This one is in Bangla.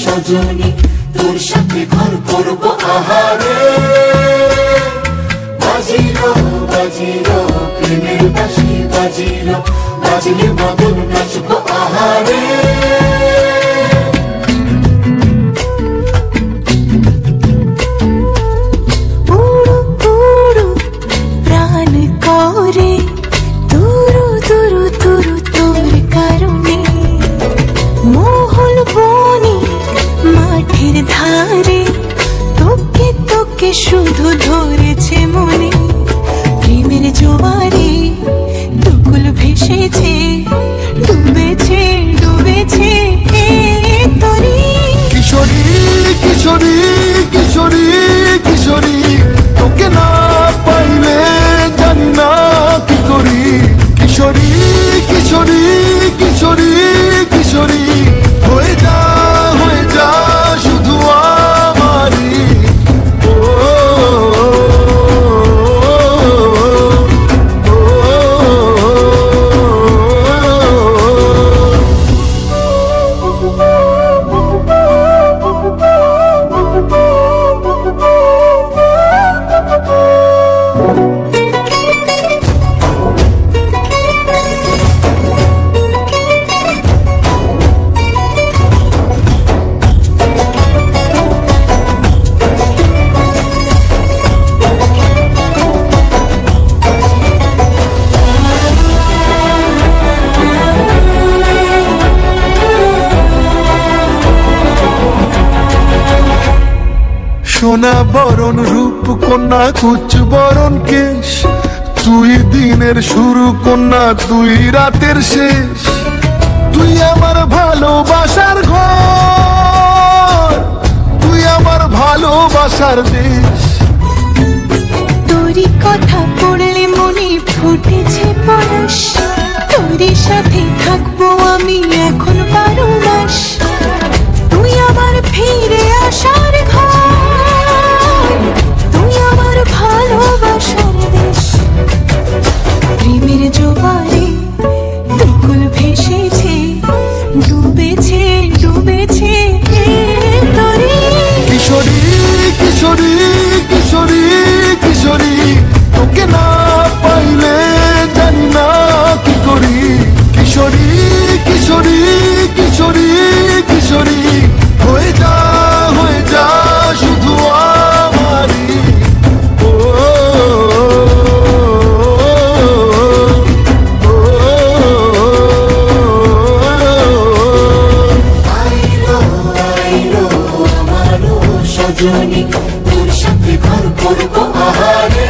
সজনী, তোর সাথে ঘর করব আহারে। বাজিলো বাজিলো প্রেমের বাঁশি, বাজিলো বাজলে মদন নাচবো আহারে। ধারে তোকে তোকে শুধু ধরেছে মনে, প্রেমের জোয়ারে দুকুল ভেসেছে, ডুবেছে ডুবেছে তরি। কিশোরী কিশোরী কিশোরী কিশোরী, তোকে না পাইলে জানি না কি করি। কিশোরী কিশোরী কিশোরী কিশোরী, হয়ে যা শুধু আমারি। সোনা বরণ রূপ কন্যা, কুচ বরণ কেশ, তুই দিনের শুরু কন্যা, তুই রাতের শেষ। তুই আমার ভালোবাসার ঘর, তুই আমার ভালোবাসার দেশ। তোরই কথা পড়লে মনে ফুটেছে পরশ, তোরই সাথে থাকবো আমি এখন 12 মাস। তুই আমার ফিরে আসার ঘর, তুই আমার ভালোবাসার দেশ। প্রেমের জোয়ারে দুকুল ভেসেছে, ডুবেছে ডুবেছে তরি। কিশোরী কিশোরী কিশোরী কিশোরী, তোকে না পাইলে জানি না কি করি। কিশোরী কিশোরী কিশোরী কিশোরী, হয়ে যা শুধু আমারি। আইলো আইলো আমার সজনী, তোর সাথে ঘর করব আহারে।